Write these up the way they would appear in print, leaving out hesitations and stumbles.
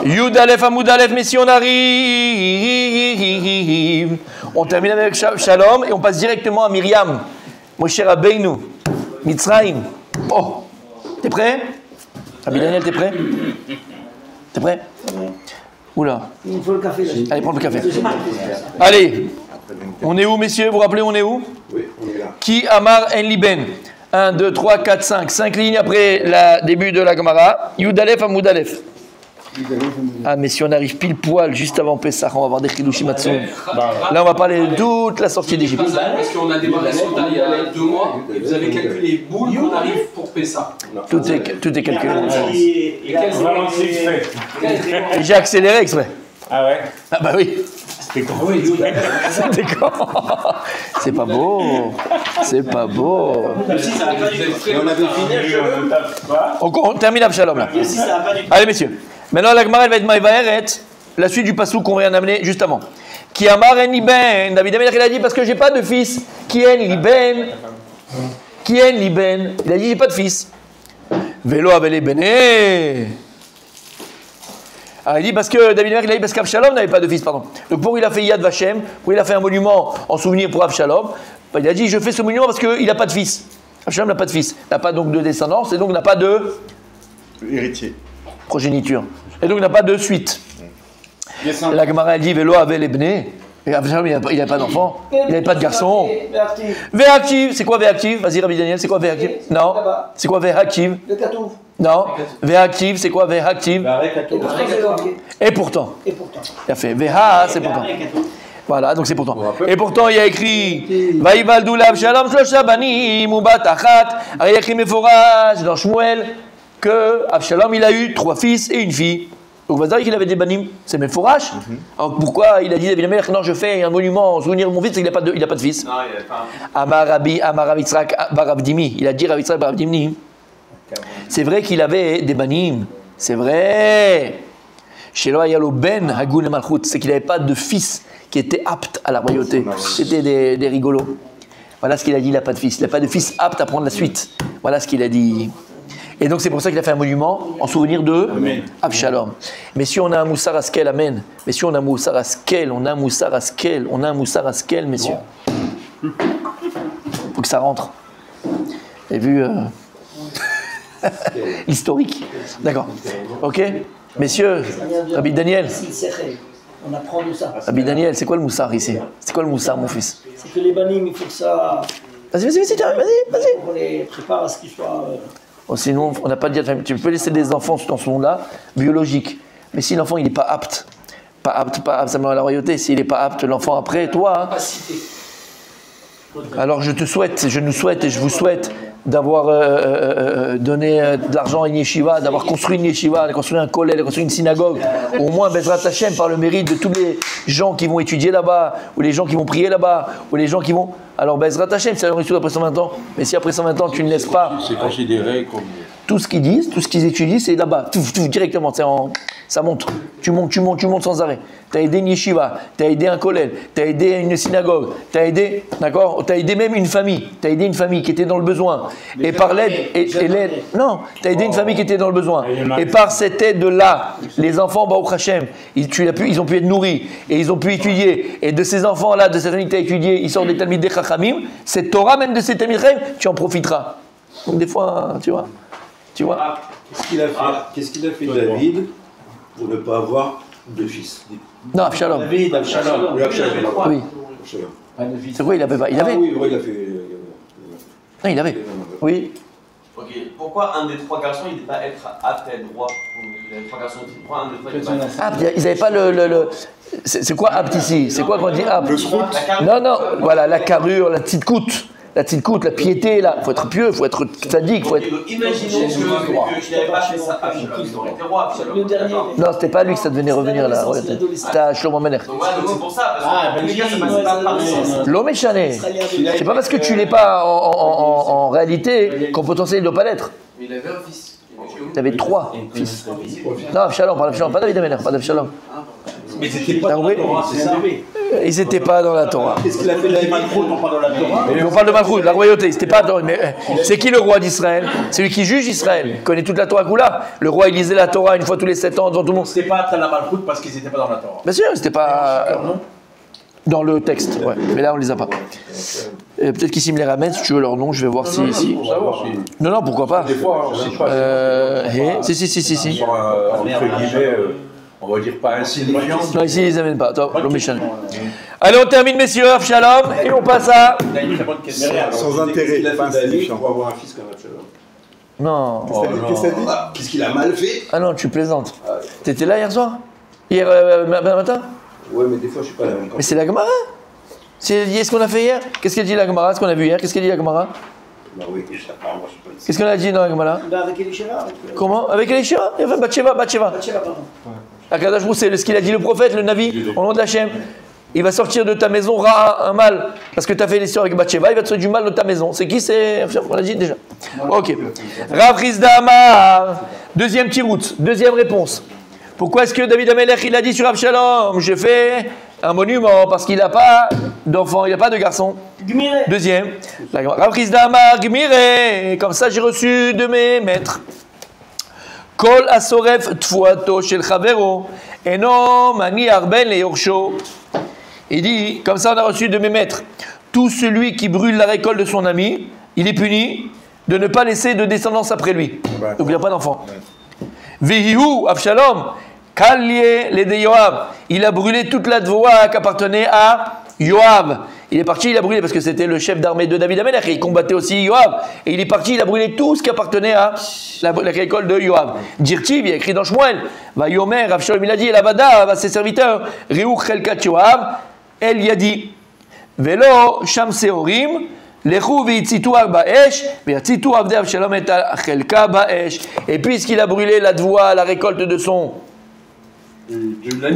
Yud Aleph Amoud Aleph, mais si on arrive, on termine avec Shalom et on passe directement à Myriam, Moshe Rabbeinu, Mitzrayim. Oh, t'es prêt? Rabbi Daniel, t'es prêt? T'es prêt? Oula. Il faut le café là. Allez, prends le café. Allez, on est où, messieurs? Vous vous rappelez, on est où? Oui, on est là. Qui Amar En Liben. 1, 2, 3, 4, 5. 5 lignes après le début de la Gemara. Yud Aleph Amoud Aleph. Ah, mais si on arrive pile poil juste avant Pessah, on va avoir des Chidushim Matzon. Là, on va parler de toute la sortie d'Égypte. Parce qu'on a démarré sur il y a 2 mois et vous avez calculé les boules qu'on arrive pour Pessah. Tout est calculé. Et J'ai accéléré exprès. Ah ouais? Ah bah oui. C'était quand? C'était quand? C'est pas beau. C'est pas beau. On avait fini. On termine Abshalom là. Allez messieurs. Maintenant la Gemara elle va être Maïvaeret. La suite du passou qu'on vient d'amener juste avant. Qui Amar En Liben. David Amelech il a dit parce que j'ai pas de fils. Qui En Liben. Qui En Liben. Il a dit j'ai pas de fils. Vélo Avele Bene. Alors il dit parce que David Amelech il a dit parce qu'Abshalom n'avait pas de fils, pardon. Donc pour il a fait Yad Vashem, pour il a fait un monument en souvenir pour Abshalom. Il a dit je fais ce monument parce qu'il n'a pas de fils. Abshalom n'a pas de fils, n'a pas donc de descendance et donc n'a pas de Héritier. progéniture. Et donc n'a pas de suite. La Gemara elle dit Vélo Avele Bene. Et Abshalom il n'a pas d'enfant, il n'avait pas de garçon. Véactive, c'est quoi Véactive? Vas-y Rabbi Daniel, c'est quoi Véactive? Non. C'est quoi Véactive? Le Katouf. Non. Véactive, c'est quoi Véactive? Et pourtant. Et pourtant. Il a fait Véha, c'est pourtant. Voilà, donc c'est pourtant. Et pourtant, il y a écrit Vaïvaldu l'Abshalom Shlosha Banim Ubat Achat. Alors, il y a écrit Meforaj dans Shmuel que Abshalom il a eu 3 fils et une fille. Donc, vous savez qu'il avait des banim, c'est Meforaj. Alors, pourquoi il a dit David Amelech non, je fais un monument en souvenir de mon fils, c'est qu'il n'a pas de fils. Non, il n'y avait pas Amar Rav Yitzhak bar Avdimi. Il a dit Rav Yitzhak bar Avdimi. C'est vrai qu'il avait des banim. C'est vrai. Chez Loayalo Ben Hagoun Malchut, c'est qu'il n'avait pas de fils qui était apte à la royauté. C'était des rigolos. Voilà ce qu'il a dit, il n'a pas de fils. Il n'a pas de fils apte à prendre la suite. Voilà ce qu'il a dit. Et donc c'est pour ça qu'il a fait un monument en souvenir de Abshalom. Mais si on a un Moussar Askel, amen. Mais si on a un Moussar Askel, on a un Moussar Askel, on a un Moussar Askel, messieurs. Faut que ça rentre. Vous avez vu l'historique. D'accord. Ok. Messieurs, Rabbi Daniel. On apprend de ça. Rabbi Daniel, c'est quoi le moussard ici? C'est quoi le moussard, mon fils? C'est que les banim, il faut que ça. Vas-y, vas-y. On les prépare à ce qu'ils soient. Oh, sinon, on n'a pas de dire. Tu peux laisser des enfants dans ce monde-là, biologique. Mais si l'enfant, il n'est pas apte, ça met à la royauté. S'il n'est pas apte, l'enfant après, toi. Hein, alors je te souhaite, je nous souhaite et je vous souhaite d'avoir donné de l'argent à une yeshiva, d'avoir construit une yeshiva, de construire un kollel, de construire une synagogue, au moins Bezrat Hashem par le mérite de tous les gens qui vont étudier là-bas, ou les gens qui vont prier là-bas, ou les gens qui vont... Alors Bezrat Hashem, c'est la réussite après 120 ans, mais si après 120 ans tu ne laisses pas... C'est considéré comme... Tout ce qu'ils disent, tout ce qu'ils étudient, c'est là-bas, directement, ça monte. Tu montes sans arrêt. Tu as aidé une yeshiva, tu as aidé un kollel, tu as aidé une synagogue, tu as aidé, d'accord, tu as aidé même une famille, tu as aidé une famille qui était dans le besoin. Et par l'aide, et l'aide, non, tu as aidé une famille qui était dans le besoin. Et par cette aide-là, les enfants, Baruch Hashem, ils ont pu être nourris, et ils ont pu étudier. Et de ces enfants-là, de cette famille que tu as étudié, ils sortent des Talmidei Chachamim, cette Torah même de ces Talmidei Chachamim, tu en profiteras. Donc des fois, tu vois. Qu'est-ce qu'il a fait David pour ne pas avoir de fils? Non, Abshalom. David, Abshalom. Oui. C'est vrai, il avait pas. Il avait. Ah oui, il a fait. Non, il avait. Oui. Ok, pourquoi un des 3 garçons il n'est pas être apte à être roi? Les 3 garçons, pourquoi un des 3 il n'est pas être Apte, ils n'avaient pas le... C'est quoi apte ici? C'est quoi qu'on dit apte? Non, voilà, la carrure, la petite coute. La piété, là. Il faut être pieux, il faut être sadique, faut être... Imaginons qu'il n'avait pas fait ça, il aurait été roi. Le dernier. Non, c'était pas lui que ça devenait revenir là. C'était à Shlomo Meler. Donc voilà, c'est pour ça, parce que tous les gars, ça passe pas par ça. L'homme est chané. C'est pas parce que tu l'es pas en réalité qu'en potentiel il ne doit pas l'être. Mais il avait un fils. Il avait 3 fils. Non, Abshalom, pas d'Abshalom, pas David Amelech, pas d'Abshalom. Mais c'était pas T'as compris? c'est ça. Ils n'étaient pas dans la Torah. Qu'est-ce qu'il a fait de Malchut? On parle de la Torah. Et on parle de Malchut, la royauté. C'était pas. Mais c'est qui le roi d'Israël? C'est lui qui juge Israël. Il connaît toute la Torah Kula. Le roi, il lisait la Torah une fois tous les 7 ans devant tout le monde. C'était pas la Malchut parce qu'ils n'étaient pas dans la Torah. Bien sûr, c'était pas dans le texte. Ouais. Mais là, on ne les a pas. Peut-être qu'ici, me les ramènent. Si tu veux leur nom, je vais voir si. Pour savoir si. Non, pourquoi pas. Des fois, je sais pas. Si. Sur entre guillemets, on va dire pas insignifiant. Non, ici, ils les amènent pas. Attends, l'homme méchant. Allez, on termine, messieurs. Shalom. Et on passe à. Il a une très bonne question. Sans intérêt, pas insignifiant. Pour avoir un fils comme Absalom. Non. Qu'est-ce qu'il a mal fait? Ah non, tu plaisantes. T'étais là hier soir? Hier matin? Ouais, mais des fois, je suis pas là. Mais c'est la Gemara. C'est ce qu'on a fait hier. Qu'est-ce qu'elle dit la Gemara? Ce qu'on a vu hier. Qu'est-ce qu'elle dit la Gemara? Bah oui, je sais pas, moi, je suis pas. Qu'est-ce qu'on a dit dans la Gemara? Avec Elisheva. Comment? Avec Elisheva? Il y avait Bathsheba. Pardon. Akadash Brousse, c'est ce qu'il a dit le prophète, le Navi, au nom de Hachem. Il va sortir de ta maison un mal, parce que tu as fait l'histoire avec Bathsheba, il va te sortir du mal de ta maison. C'est qui? C'est. On l'a dit déjà. Ok. Rav Rizda Amar. Deuxième tiroute, deuxième réponse. Pourquoi est-ce que David Amelech il a dit sur Absalom? J'ai fait un monument parce qu'il n'a pas d'enfant, il n'a pas de garçon. Gmiré. Deuxième. Rav Rizda Amar Gmiré. Comme ça j'ai reçu de mes maîtres. Kol asoref tfuato shel chavero eno mani arben le yorsho. Il dit, comme ça on a reçu de mes maîtres, tout celui qui brûle la récolte de son ami, il est puni de ne pas laisser de descendance après lui. Donc il n'y a pas d'enfant. Vehihu Absalom kalye le de Yoav. Il a brûlé toute la dvoa qui appartenait à Yoav. Il est parti, il a brûlé parce que c'était le chef d'armée de David Amelech et il combattait aussi Yoav. Et il est parti, il a brûlé tout ce qui appartenait à la récolte de Yoav. Dirtiv, il y a écrit dans Shmuel, va Yomer, Absalom, il a dit, el Avada, à ses serviteurs, Réouch Chelkat Yoav, El Yadi, Velo Sham Seorim, Lechu Vitzitu Baesh, Vitzitu Avde Absalom et Chelka Baesh. Et puisqu'il a brûlé la dvoa, la récolte de son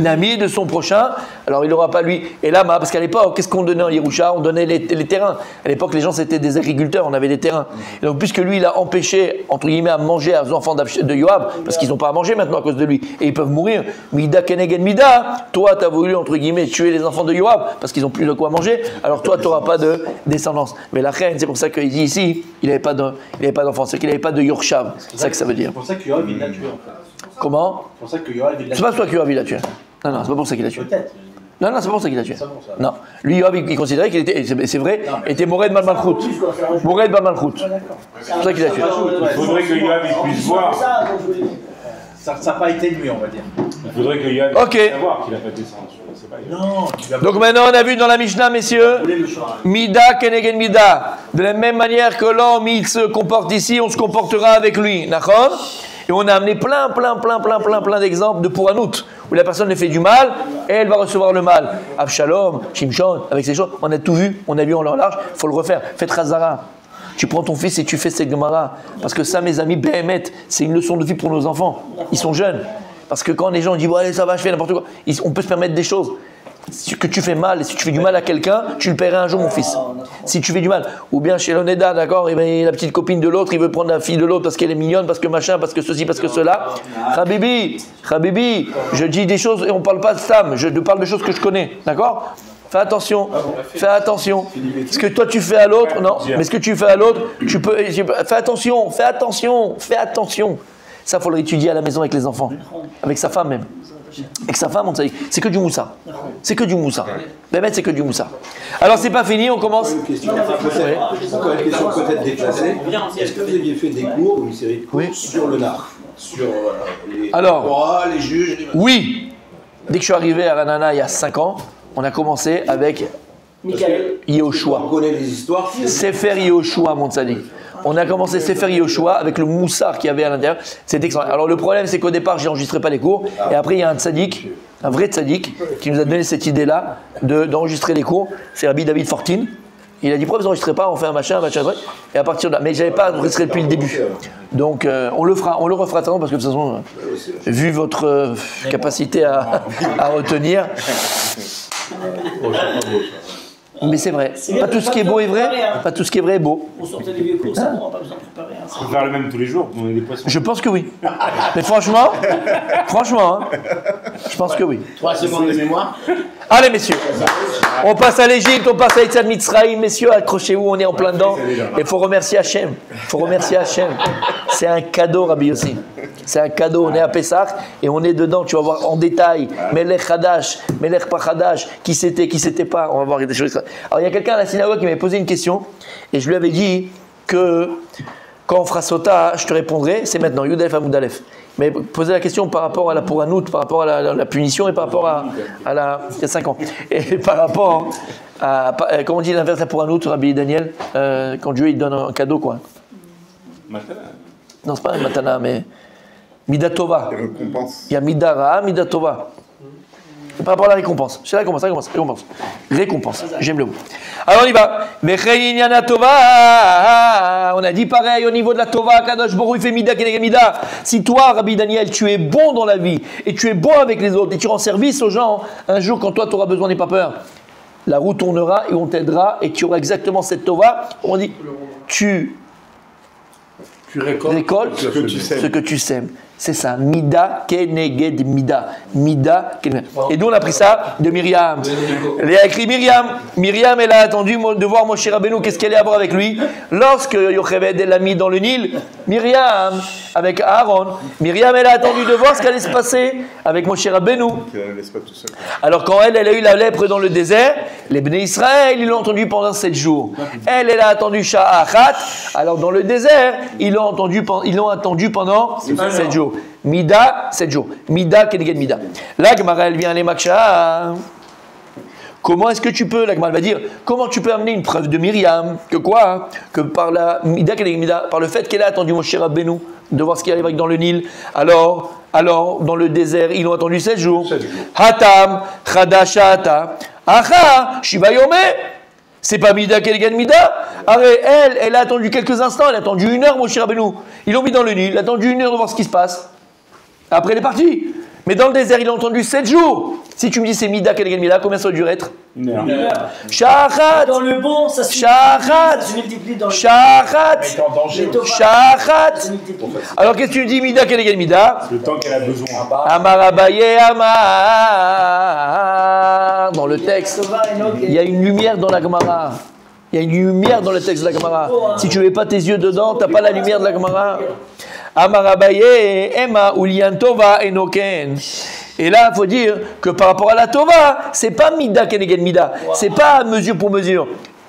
ami, de son prochain, alors il n'aura pas lui. Et là, parce qu'à l'époque, qu'est-ce qu'on donnait en Yerusha? On donnait les terrains. À l'époque, les gens c'était des agriculteurs, on avait des terrains. Et donc, puisque lui, il a empêché, entre guillemets, à manger aux enfants de Yoav, parce qu'ils n'ont pas à manger maintenant à cause de lui, et ils peuvent mourir. Mida Kenegen Mida, toi, tu as voulu, entre guillemets, tuer les enfants de Yoav, parce qu'ils n'ont plus de quoi manger, alors toi, tu n'auras pas de descendance. Mais la reine, c'est pour ça qu'il dit ici, il n'avait pas d'enfant, c'est qu'il n'avait pas de Yorshav. C'est ça que ça veut dire. C'est pour ça que Yoav, il l'a tué, en fait. Comment? C'est pour ça que Yoav, il l'a C'est tué. pas toi que Yoav il a tué. Non, c'est pas pour ça qu'il a tué. Peut-être. Non, c'est pas pour ça qu'il a tué. C'est pour ça. Non. Lui, Yoav, il considérait qu'il était, c'est vrai, était Mored Bal Malchut. Mored Bal Malchut. C'est pour ça qu'il a tué. Il faudrait que Yoav il puisse voir. Ça n'a pas été lui, on va dire. Il faudrait que Yoav Ok. puisse savoir qu'il n'a pas de descendance. C'est pas grave. Non, tu vas Donc maintenant, on a vu dans la Mishnah, messieurs, Mida Kenegen Mida. De la même manière que l'homme, il se comporte ici, on se comportera avec lui. D'accord? Et on a amené plein d'exemples de Pouranout, où la personne lui fait du mal, et elle va recevoir le mal. Absalom, Shimshon, avec ces choses, on a tout vu, on a lu en leur large, il faut le refaire. Faites Razara. Tu prends ton fils et tu fais cette Gemara. Parce que ça, mes amis, Behemet, c'est une leçon de vie pour nos enfants. Ils sont jeunes. Parce que quand les gens disent, bon, allez, ça va, je fais n'importe quoi, on peut se permettre des choses. Que tu fais mal, et si tu fais du mal à quelqu'un, tu le paieras un jour, mon fils. Si tu fais du mal, ou bien chez l'Oneda, d'accord, et bien, la petite copine de l'autre, il veut prendre la fille de l'autre parce qu'elle est mignonne, parce que machin, parce que ceci, parce que cela. Habibi, je dis des choses et on ne parle pas de Sam, je parle de choses que je connais, d'accord? Fais attention. Ce que toi tu fais à l'autre, non, mais ce que tu fais à l'autre, tu peux. Fais attention. Ça, il faut l'étudier à la maison avec les enfants, avec sa femme même. Avec sa femme, on sait, c'est que du moussa. C'est que du moussa. Bémet, c'est que du moussa. Alors, c'est pas fini, on commence. Encore une question peut-être déplacée. Est-ce que vous aviez fait des cours ou une série de cours sur le nar? Sur les Torah, les juges Oui. Dès que je suis arrivé à Ranana il y a 5 ans, on a commencé avec Yehoshua. On connaît les histoires. Sefer Yehoshua, mon tzaddik. On a commencé Sefer Yehoshua avec le moussard qu'il y avait à l'intérieur. C'était excellent. Alors le problème, c'est qu'au départ, je n'enregistrais pas les cours. Et après, il y a un tzaddik, un vrai tzaddik, qui nous a donné cette idée-là d'enregistrer les cours. C'est Rabbi David Fortin. Il a dit, pourquoi vous n'enregistrez pas? On fait un machin, truc. Et à partir de là, mais je n'avais pas enregistré depuis le début. Donc on le refera tant parce que de toute façon, vu votre capacité à retenir. Mais c'est vrai. Pas tout ce qui est beau est vrai. Pas tout ce qui est vrai est beau. On sortait des vieux cours, ça, on n'a pas besoin de préparer. On peut faire le même tous les jours, on est des poissons. Je pense que oui. Mais franchement, hein, Je pense que oui. 3 secondes de mémoire. Allez, messieurs. On passe à l'Égypte, on passe à Yitzhak Mitzrayim. Messieurs, accrochez-vous, on est en plein dedans. Et il faut remercier Hachem. Il faut remercier Hachem. C'est un cadeau, Rabbi Yossi. C'est un cadeau. On est à Pessah et on est dedans. Tu vas voir en détail. Melech Hadash, Melech Pachadash. Qui c'était pas. On va voir des choses. Alors, il y a quelqu'un à la synagogue qui m'avait posé une question. Et je lui avais dit que quand on fera Sota, je te répondrai. C'est maintenant. Yudalef Amoudalef. Mais poser la question par rapport à la Pouranout, par rapport à la punition et par rapport à la. Il y a 5 ans. Et par rapport à. Comment on dit l'inverse de la Pouranout, Rabbi Daniel quand Dieu il donne un cadeau, quoi. Matana. Non, c'est pas un Matana, mais. Midatova. Récompense. Il y a Midara, Midatova. Par rapport à la récompense. C'est la récompense. Récompense. J'aime le mot. Alors on y va. On a dit pareil au niveau de la Tova. Kadosh Borou, il fait Mida Keneged Mida. Si toi, Rabbi Daniel, tu es bon dans la vie et tu es bon avec les autres et tu rends service aux gens, un jour quand toi tu auras besoin, n'aie pas peur. La roue tournera et on t'aidera et tu auras exactement cette Tova. On dit tu récoltes ce que tu sèmes. C'est ça, Mida Keneged Mida. Mida Keneged. Et d'où on a pris ça de Myriam. Elle a écrit Myriam. Myriam, elle a attendu de voir Moshe Rabbeinu, qu'est-ce qu'elle allait avoir avec lui. Lorsque Yocheved l'a mis dans le Nil, Myriam, avec Aaron, Myriam, elle a attendu de voir ce qui allait se passer avec Moshe Rabbeinu. Alors quand elle a eu la lèpre dans le désert, les Bnei Israël, ils l'ont entendu pendant 7 jours. Elle a attendu Sha'achat. Alors dans le désert, ils l'ont attendu pendant 7 jours. Mida, 7 jours. Mida, Keneged Mida. La Gemara, elle vient les Maksha. Comment est-ce que tu peux, la Gemara va dire, comment tu peux amener une preuve de Myriam, que quoi? Que par la Mida, Keneged Mida, par le fait qu'elle a attendu Moshe Rabbeinu, de voir ce qui arrive dans le Nil. Alors, dans le désert, ils l'ont attendu 7 jours. Hatam, Chadashata, Acha, Shiva Yome. C'est pas Mida Keneged Mida. Elle a attendu quelques instants, elle a attendu 1 heure, Moshe Rabbeinu. Ils l'ont mis dans le Nil, il a attendu 1 heure de voir ce qui se passe. Après, elle est partie. Mais dans le désert, il a entendu 7 jours. Si tu me dis c'est Mida Keneged Mida, combien ça dure être? 1 heure. Shachat. Dans le bon, ça se multiplie dans le Shachat. Elle est en danger. Shachat. Alors qu'est-ce que tu dis Mida Keneged Mida? Le temps qu'elle a besoin. Amar Abaye Amar. Dans le texte, il y a une lumière dans la Gemara. Il y a une lumière dans le texte de la Gemara. Si tu ne mets pas tes yeux dedans, tu n'as pas la lumière de la Gemara. Amar Abaye Ema Ulian Tova Enoken. Et là, il faut dire que par rapport à la Tova, c'est pas Mida Keneged Mida. C'est pas mesure pour mesure.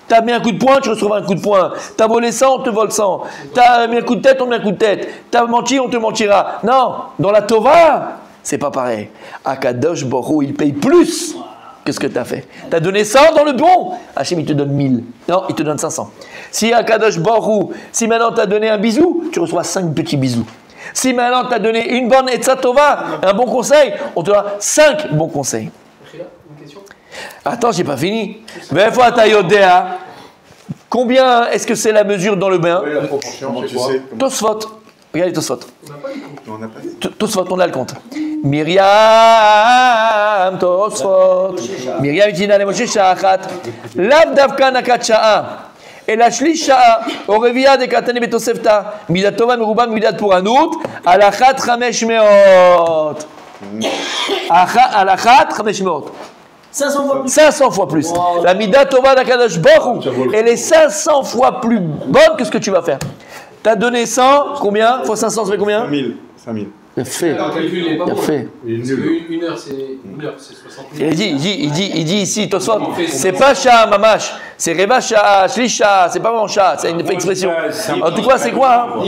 Tu as mis un coup de poing, tu recevras un coup de poing. Tu as volé 100, on te vole 100. Tu as mis un coup de tête, on met un coup de tête. Tu as menti, on te mentira. Non, dans la Tova, c'est pas pareil. Akadosh Borou, il paye plus que ce que tu as fait. Tu as donné 100 dans le bon. Hachem, il te donne 1000. Non, il te donne 500. Si Akadosh Borou, si maintenant tu as donné un bisou, tu reçois 5 petits bisous. Si maintenant tu as donné une bonne Etzat Tova, un bon conseil, on te donne 5 bons conseils. Une question? Attends, j'ai pas fini. Combien est-ce que c'est la mesure dans le bain? La proportion, tu sais. Tosfot. Regardez Tosfot. On n'a pas dit. Tosfot, on a le compte. Myriam, Tosfot. Myriam, Tina, Moshe Shachat. Lav Davka Nakat Sha'a. Et la Shlish Sha'a. Orevia de Katane Betosefta. Midat Tova, Meruba, Midat Pouranout. Alachat Chamesh Meot. Alachat Chamesh Meot. 500 fois plus. Wow. La Mida Tova d'Akadosh Borou, elle est 500 fois plus bonne que ce que tu vas faire. Tu as donné 100, combien? Fois 500, ça fait combien? 5000. Il a fait. Le calcul n'est pas bon. Fait. Parce qu'une heure, c'est 60 000. Il dit ici, Tosfot, c'est pas Shah Mamash, c'est Reva Shah, Shlisha, c'est pas vraiment Shah, c'est une expression. En tout cas, c'est quoi hein?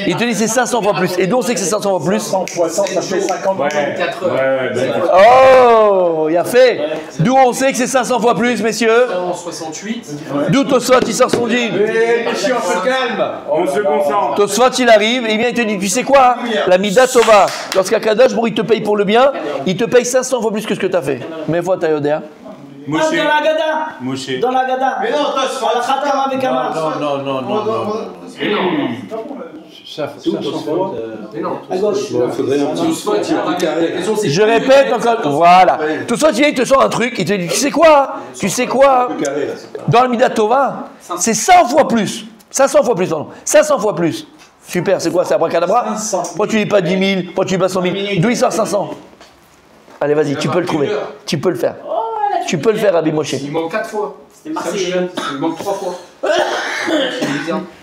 Il te dit c'est 500 fois plus. Et d'où on sait que c'est 500 fois plus? 100 fois 100, ça fait 54 heures. Oh, il a fait. D'où on sait que c'est 500 fois plus, messieurs? 68. D'où Tosfot, il sort son jean. On se calme. On se concentre. Tosfot, il arrive, et il vient, il te dit, tu sais quoi? La Mida Tova, lorsqu'Akadosh, il te paye pour le bien, il te paye 500 fois plus que ce que tu as fait. Mais fois, t'as Yodéa. Dans la Gada. Dans la Gada. Mais non, toi, la Khatam avec Amar. Non. Mais non. À gauche. Je répète encore. Voilà. Tosfot, il te sort un truc, il te dit, tu sais quoi? Dans le Mida Tova, c'est 100 fois plus. 500 fois plus, pardon. 500 fois plus. Super, c'est quoi? C'est abracadabra? Pourquoi tu dis pas 10 000? Pourquoi tu dis pas 100 000? D'où il sort 500? Allez, vas-y, tu peux le trouver. Tu peux le faire. Tu peux le faire, Rabbi Moshe. Il manque 4 fois. C'était Marseille. Il manque 3 fois.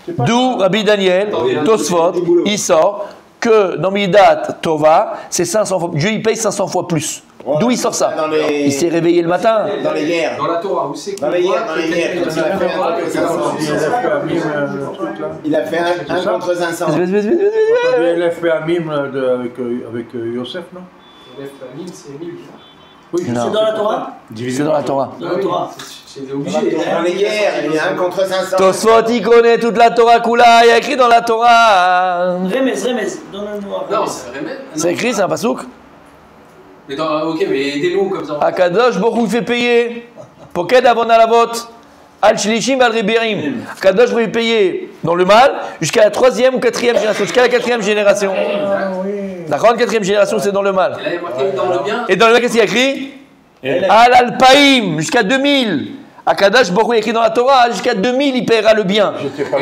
D'où Rabbi Daniel, Tosfot, il sort que dans Midat Tova, c'est 500 fois. Dieu, il paye 500 fois plus. D'où il sort ça? Il s'est réveillé le matin. Dans les guerres. Dans la Torah, où c'est que dans les guerres, il a fait un contre 500. LF Amim avec Yosef, non? LF Amim, c'est 1000. Oui, c'est dans la Torah. C'est dans la Torah. Dans la Torah. C'est obligé. Dans les guerres, il y a un contre 500. Tosfot, il connaît toute la Torah Kula, il y a écrit dans la Torah. Remez, donne-nous. Non, c'est Remez. C'est écrit, c'est un pasouk. Mais ok, mais aidez-nous comme ça. Akadosh Baruch Hu fait payer. Poked avon alavot. Al shlishim al ribirim. Akadosh Baruch Hu payer dans le mal jusqu'à la 3e ou 4e génération. Jusqu'à la 4e génération. D'accord, la 4e génération, c'est dans le mal. Et là, il y a marqué dans le bien. Et dans le bien, qu'est-ce qu'il y a écrit? Al alpaim, jusqu'à 2000. Akadosh Baruch Hu écrit dans la Torah, jusqu'à 2000, il paiera le bien.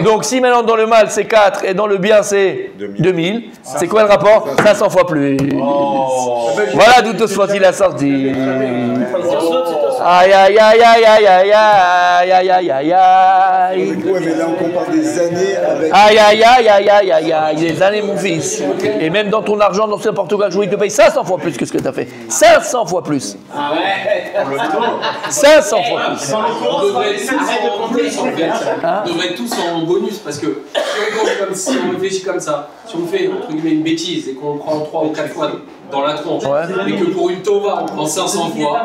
Donc si maintenant dans le mal c'est 4 et dans le bien c'est 2000, c'est quoi le rapport? 500 fois plus. Voilà d'où Tosfot il a sorti. Aïe aïe aïe aïe aïe aïe aïe aïe aïe aïe aïe. Ouais, mais là on compare des années avec. Aïe aïe aïe aïe aïe aïe aïe, des années mon fils. Et même dans ton argent, dans ce Portugal, il te paye 500 fois plus que ce que tu as fait. 500 fois plus. 500 fois plus. On devrait être tous en plus en fait. On devrait être tous en bonus parce que si on réfléchit comme ça, si on fait entre guillemets une bêtise et qu'on prend 3 ou 4 fois dans la tronche, et que pour une Tova on prend 500 fois,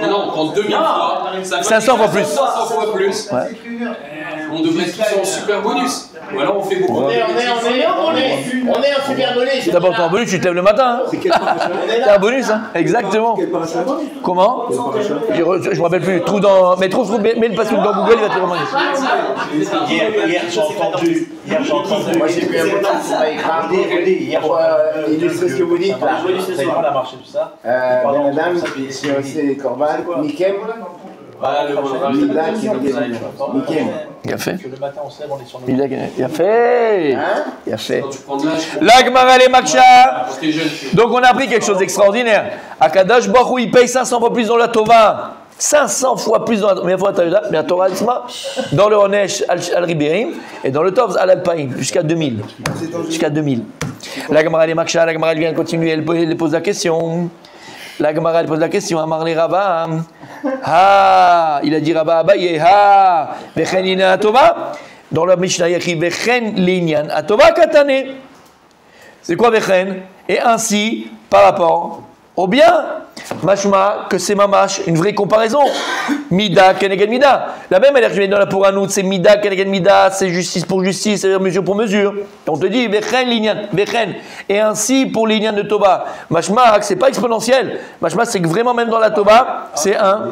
non, on prend 2000 fois, ça fait 500 fois plus. 500 fois plus. On devrait être tous en super bonus. Ou alors on fait beaucoup. On est en super bonus. D'abord, t'es en bonus, tu te lèves le matin. Hein. C'est un bonus, hein. Exactement. Comment? Je me rappelle plus. Trouve dans. Mais mets le password dans Google, il va te demander. Hier, j'ai entendu. Moi, j'ai vu un mot qui m'a écrit. Hier, illustrer ce que vous dites. Là. Ça a marché tout ça. Madame, c'est aussi les corbanes. Mikem. Il a fait. Le matin, on se lève, on est sur Il a fait. Il a fait. La L'Agmara les Maksha. Donc on a appris quelque chose d'extraordinaire. Akadosh Baruch Hu, il paye 500 fois plus dans la Tova. 500 fois plus dans la Tova. Mais la Torah Isma, dans le Onesh al-Ribirim et dans le Tov al-Alpaim, jusqu'à 2000. Jusqu'à 2000. L'Agmara les Maksha, l'Agmara vient continuer, elle pose la question. La Gemara elle pose la question à Marley Rabba. Il a dit Rabba Abaye, Vechen Linyan Atova. Dans la Mishnah, il y a écrit Vechen Linyan Atova Katane. C'est quoi Vechen? Et ainsi, par rapport au bien, mashma, que c'est mamash, une vraie comparaison. Mida, keneged mida. La même manière que je viens dans la Pouranout, c'est mida, keneged mida, c'est justice pour justice, c'est mesure pour mesure. Et on te dit, vechen linyan, vechen. Et ainsi pour l'inyan de Toba. Mashma, c'est pas exponentiel. Mashma, c'est que vraiment même dans la Toba, c'est 1.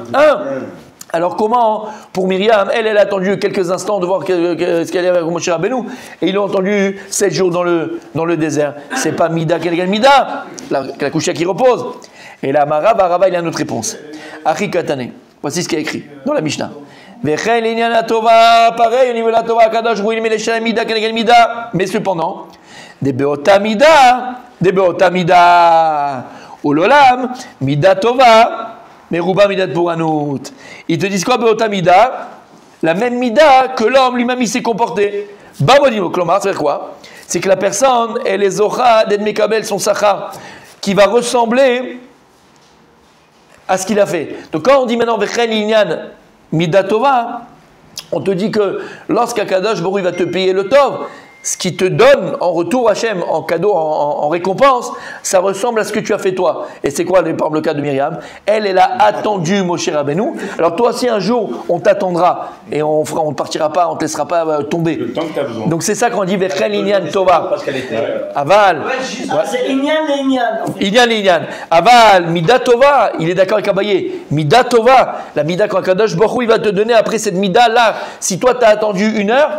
Alors comment, pour Myriam, elle a attendu quelques instants de voir ce qu'elle avait avec Moshe Rabbeinu, et ils l'ont entendu 7 jours dans le désert. C'est pas Mida, Keneged Mida, la couche qui repose. Et là, Rabba, il a une autre réponse. Achi Katane, voici ce qu'il y a écrit dans la Mishnah. Vechen l'inyan la Tova, pareil, au niveau de la Tova, Kadosh, il met les Shalem Mida, Keneged Mida. Mais cependant, des Beota Mida, Ulolam, Mida Tova. Mais Rouba Midat Pouranout. Ils te disent quoi, Beota Mida? La même Mida que l'homme lui-même il s'est comporté. Babodimo Klomar, c'est quoi? C'est que la personne, elle est Zocha d'Ed Mekabel, son Sachar, qui va ressembler à ce qu'il a fait. Donc quand on dit maintenant Vechen Linyan Mida Tova, on te dit que lorsqu'Akadosh Baruch Hu va te payer le Tov, ce qui te donne en retour Hachem, en cadeau, en récompense, ça ressemble à ce que tu as fait toi. Et c'est quoi, par exemple, le cas de Myriam? Elle a attendu Moshe Rabbeinu. Alors toi, si un jour, on t'attendra et on ne partira pas, on ne te laissera pas tomber. Le temps que tu as besoin. Donc c'est ça qu'on dit Vechen Linyan Tova. Parce qu'elle était. Aval. C'est Inyan. Inyan. Aval, Mida Tova. Il est d'accord avec Abaye. Mida Tova. La Mida quand Kadosh Baruch Hu, il va te donner après cette Mida là. Si toi, tu as attendu 1 heure,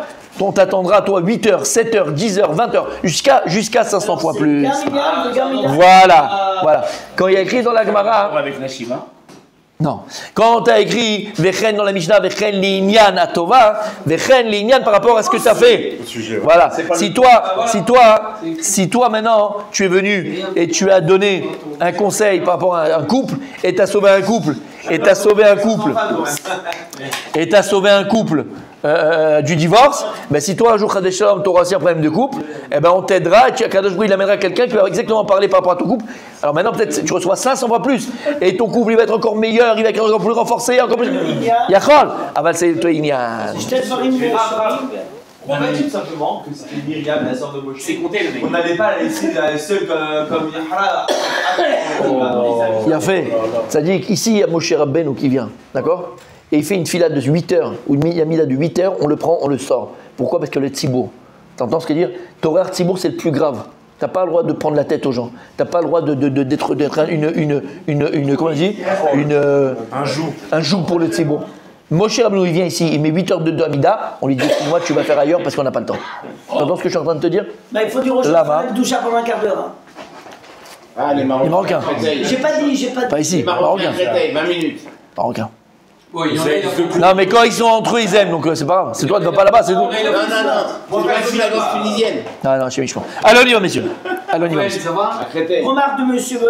on t'attendra, toi, 8 heures, 7 heures, 10 heures, 20 heures, jusqu'à 500 fois plus. Voilà. Quand il y a écrit dans la Gemara. Avec Nashima. Non. Quand tu as écrit Vechen dans la Mishnah, Vechen Linyan Atova, Vechen Linyan par rapport à ce que tu as fait. Voilà. Si toi maintenant tu es venu et tu as donné un conseil par rapport à un couple et tu as sauvé un couple, du divorce, ben si toi un jour Kadesh Shalom tu auras aussi un problème de couple, eh ben on t'aidera et Kadesh Baruch il amènera quelqu'un qui va exactement parler par rapport à ton couple. Alors maintenant peut-être tu reçois 500 fois plus et ton couple il va être encore meilleur, il va être encore plus renforcé, encore plus. Yachol, aval c'est toi Inyan. On a dit tout simplement que c'était Myriam, la sœur de Moshe. C'est compté le mec. On n'allait pas la laisser seule comme Yahra. Il a fait. Ça dit qu'ici il y a Moshe Rabbeinu qui vient, d'accord? Et il fait une fila de 8 heures, ou une yamida de 8 heures, on le prend, on le sort. Pourquoi? Parce que le tzibour. T'entends ce que je veux dire? Torah tzibour, c'est le plus grave. T'as pas le droit de prendre la tête aux gens. T'as pas le droit d'être comment on dit? Un joug pour le tzibour. Moshe Rabbeinu, il vient ici, il met 8 heures de Amida, on lui dit moi tu vas faire ailleurs parce qu'on n'a pas le temps. T'entends ce que je suis en train de te dire? Bah, il faut du rejet, doucha pendant un quart d'heure. Hein. Ah, les Marocains. J'ai pas dit. Pas ici, Marocains. 20 minutes. Marocains. Non, mais quand ils sont entre eux, ils aiment, donc c'est pas grave. C'est toi, tu vas pas là-bas, c'est tout. Non. Moi, je suis la danse tunisienne. Non, chez Michement. Allez, on y va, messieurs. Allez, on y va. Remarque de monsieur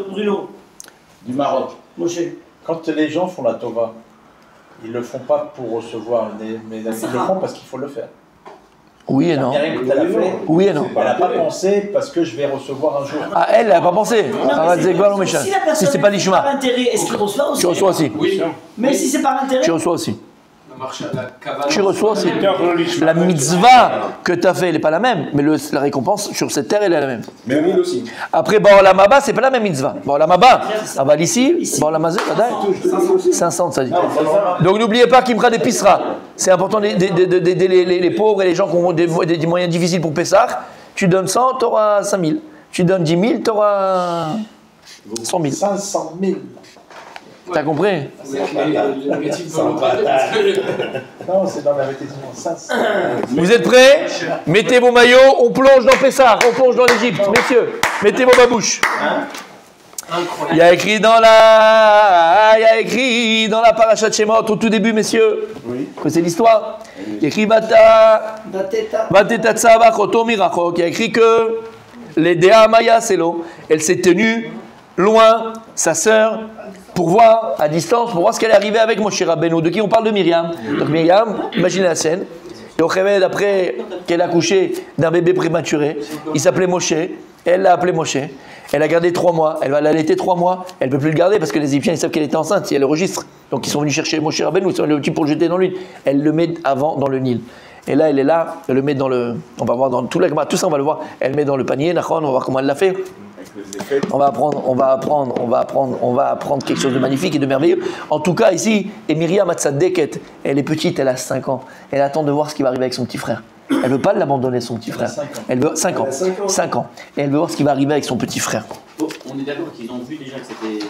Bruno. Du Maroc. Moshe. Quand les gens font la tova, ils le font pas pour recevoir, mais ils le font parce qu'il faut le faire. Oui et non. Oui et non. Elle n'a pas pensé parce que je vais recevoir un jour. Ah, elle n'a pas pensé. Si c'est pas l'Ishma. Est-ce qu'il reçoit aussi? Tu reçois aussi. Oui. Mais si c'est par intérêt. Tu reçois aussi. Tu reçois aussi. La mitzvah que tu as fait, elle n'est pas la même, mais la récompense sur cette terre, elle est la même. Mais oui, aussi. Après, Baolam Haba, c'est pas la même mitzvah. Baolam Haba, aval ici, Baolam Hazé, 500, ça dit. Donc n'oubliez pas qu'il me fera des pisseras. C'est important d'aider les pauvres et les gens qui ont des moyens difficiles pour Pessah. Tu donnes 100, tu auras 5 000. Tu donnes 10 000, tu auras 100 000. 500 000. T'as compris? Non, c'est dans la répétition. Vous êtes prêts? Mettez vos maillots, on plonge dans Pessah, on plonge dans l'Égypte, messieurs. Mettez vos babouches. Il y a écrit dans la parashat Shemot au tout début, messieurs. Oui. C'est l'histoire. Il y a écrit Vateta Tzava Choto Mirachok. Il y a écrit que les Dea Maya Selo, elle s'est tenue loin, sa sœur, pour voir, à distance, pour voir ce qu'elle est arrivée avec Moshe Rabbeinu. De qui on parle? De Myriam. Donc Myriam, imaginez la scène. Et au réveil, après qu'elle a accouché d'un bébé prématuré, il s'appelait Moshe, elle l'a appelé Moshe. Elle a gardé 3 mois, elle va l'allaiter 3 mois, elle ne peut plus le garder parce que les Égyptiens ils savent qu'elle était enceinte, si elle le registre. Donc ils sont venus chercher Moshe Rabbeinu, ils le type pour le jeter dans l'huile. Elle le met avant dans le Nil. Et là, elle est là, elle le met dans le. On va voir dans tout ça, on va le voir. Elle le met dans le panier, Nachon, on va voir comment elle l'a fait. On va apprendre quelque chose de magnifique et de merveilleux. En tout cas, ici, et Myriam Hatzadeket, elle est petite, elle a 5 ans. Elle attend de voir ce qui va arriver avec son petit frère. Elle ne veut pas l'abandonner, son petit frère. Elle veut 5 ans. 5 ans. Et elle veut voir ce qui va arriver avec son petit frère. On est d'accord qu'ils ont vu déjà que c'était.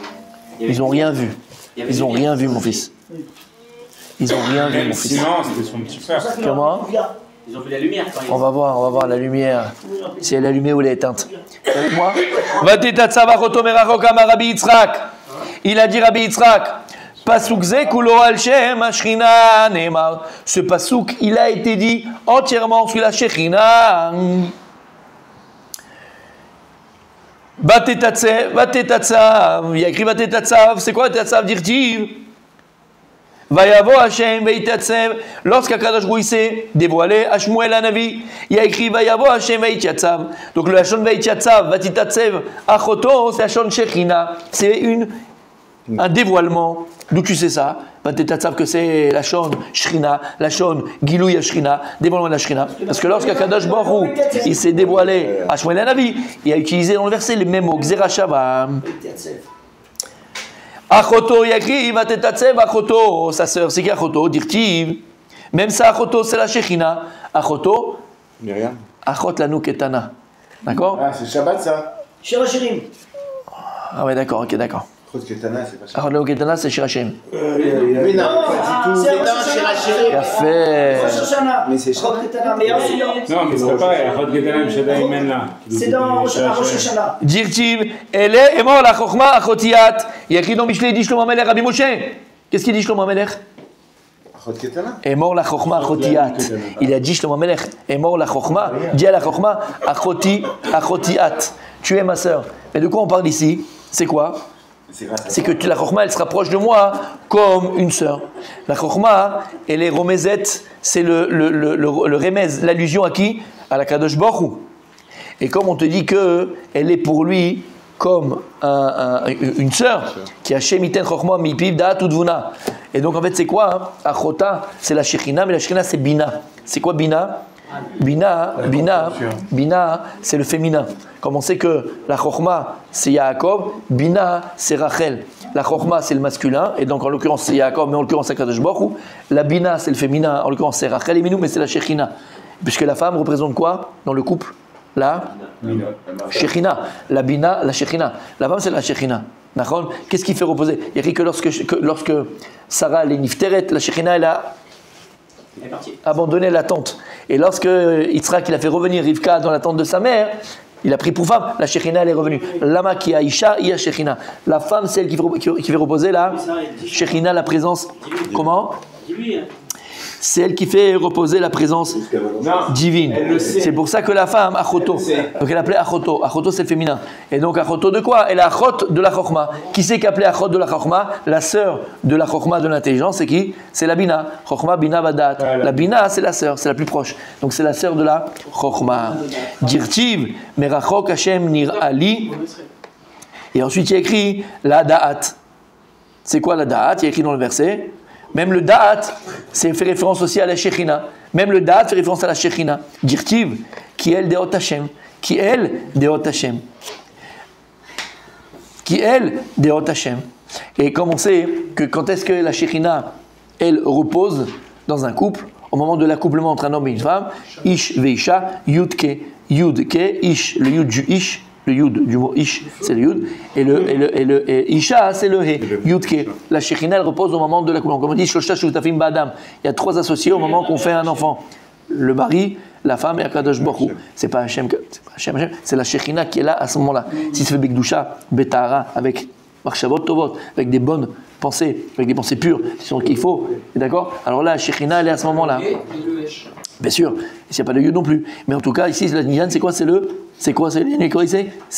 Ils n'ont rien vu. Ils n'ont rien vu, mon fils. Ils n'ont rien vu, mon fils. Sinon, c'était son petit frère. Comment? Ils ont vu la lumière quand ils... On va voir la lumière, si elle est allumée ou elle est éteinte. Avec moi? Il a dit Rabbi Yitzhak, Pasuk ze kulo al shem ashrina neemar. Ce pasuk, il a été dit entièrement sur la Shekhinah. Vatetatsav, il y a écrit Vatetatsav, c'est quoi Vatetatsav? Dirtiv. Vayavo Hashem veitatsev. Lorsqu'Akadosh Baruch Hu s'est dévoilé à Shmuel Hanavi, il y a écrit Vayavo Hashem veitatsav. Donc le Hashon veitatsav, Vatitatsev, Achoto, c'est Hashon Shechina. C'est un dévoilement. D'où tu sais ça? Vatitatsav, que c'est la Hashon Shrina, la Hashon Gilouya Shrina, dévoilement de la Shrina. Parce que lorsqu'Akadosh Baruch Hu il s'est dévoilé à Shmuel Hanavi, il a utilisé dans le verset les mêmes mots, Gzera Shavam. Achoto Yakri, Vatetatsev, Achoto, sa sœur, c'est qui Achoto? Dirtiv. Même ça, Achoto, c'est la Shechina. Achoto, Myriam. Achot Lanu Ketana. D'accord? Ah, c'est Shabbat ça. Shirachirim. Ah ouais, d'accord, ok, d'accord. Chod Ketana, c'est pas ça. Chod Ketana, c'est Shir Hashem. Mais non, pas du tout. C'est dans Shir Hashem. Mais c'est Chod Ketana. Non, mais c'est pas pareil. Chod Ketana, Mishada Imena. C'est dans Rosh Hashanah. Dirtiv, elle est mort la Chochma Achotiat. Il y a écrit dans Mishlei, dit Shlomo Amelech Rabbi Moshe. Qu'est-ce qu'il dit Shlomo Amelech? Est mort la Chochma Achotiat. Il a dit Shlomo Amelech, est mort la Chochma. Dis à la Chochma Achotiat. Tu es ma sœur. Mais de quoi on parle ici? C'est quoi? C'est que la Chochma, elle se rapproche de moi comme une sœur. La Chochma, elle est Romezet, c'est le remez, l'allusion à qui? À la Kadosh Baruch Hu. Et comme on te dit qu'elle est pour lui comme une sœur, qui a Shemiten Chochma Mipiv Da'at Udvuna. Et donc en fait c'est quoi? Achota, c'est la Shekhinah, mais la Shekhinah c'est Bina. C'est quoi Bina? Bina, c'est le féminin. Comme on sait que la Chochma, c'est Yaakov, Bina, c'est Rachel. La Chochma, c'est le masculin, et donc en l'occurrence, c'est Yaakov, mais en l'occurrence, c'est Kadosh Baruch Hu. La Bina, c'est le féminin, en l'occurrence, c'est Rachel et Minou, mais c'est la Shekhinah. Puisque la femme représente quoi dans le couple? La Shekhinah. La Bina, la Shekhinah. La femme, c'est la Shekhinah. D'accord? Qu'est-ce qui fait reposer? Il y a écrit que lorsque Sarah, elle est Nifteret, la Shekhinah, elle a abandonné la tente. Et lorsque Yitzhak il a fait revenir Rivka dans la tente de sa mère, il a pris pour femme, la Shekhinah elle est revenue. Lama qui a Isha, il y a Shekhinah. La femme c'est elle qui fait reposer la Shekhinah, la présence. Comment? C'est elle qui fait reposer la présence divine. C'est pour ça que la femme, Achoto, donc elle appelait Achoto. Achoto c'est le féminin. Et donc Achoto de quoi? Elle est Achot de la Chochma. Qui c'est qui appelait Achot de la Chochma? La sœur de la Chochma de l'intelligence, c'est qui? C'est la Bina. Chochma, Bina, Badat. La Bina c'est la sœur, c'est la plus proche. Donc c'est la sœur de la Chochma. Dirtiv, Merachok Hashem Nir Ali. Et ensuite il y a écrit la Da'at. C'est quoi la Da'at? Il y a écrit dans le verset. Même le Da'at, c'est fait référence aussi à la Shekhinah. Même le Da'at fait référence à la Shekhinah. Dirtiv, qui elle Deot Hashem. Qui elle Deot Hashem. Qui elle Deot Hashem. Et comme on sait que quand est-ce que la Shekhinah, elle repose dans un couple, au moment de l'accouplement entre un homme et une femme, Ish veisha, Yud ke, Ish, le Yud du Ish. Le Yud du mot Ish, c'est le Yud, et Isha, c'est le He, Yudke. La Shekhinah, elle repose au moment de l'accouplement. Comme on dit, Shloshta Shutafim Ba'adam. Il y a 3 associés au moment qu'on fait un enfant. Le mari, la femme et Akadosh Baruch Hu. C'est pas Hashem, c'est la Shekhinah qui est là à ce moment-là. Si ça fait Bekdusha, Betahara, avec Marchavot Tovot, avec des bonnes pensées, avec des pensées pures, c'est ce qu'il faut, d'accord? Alors là, la Shekhinah, elle est à ce moment-là. Bien sûr, s'il n'y a pas de Yud non plus. Mais en tout cas, ici, la Niyan, c'est quoi? C'est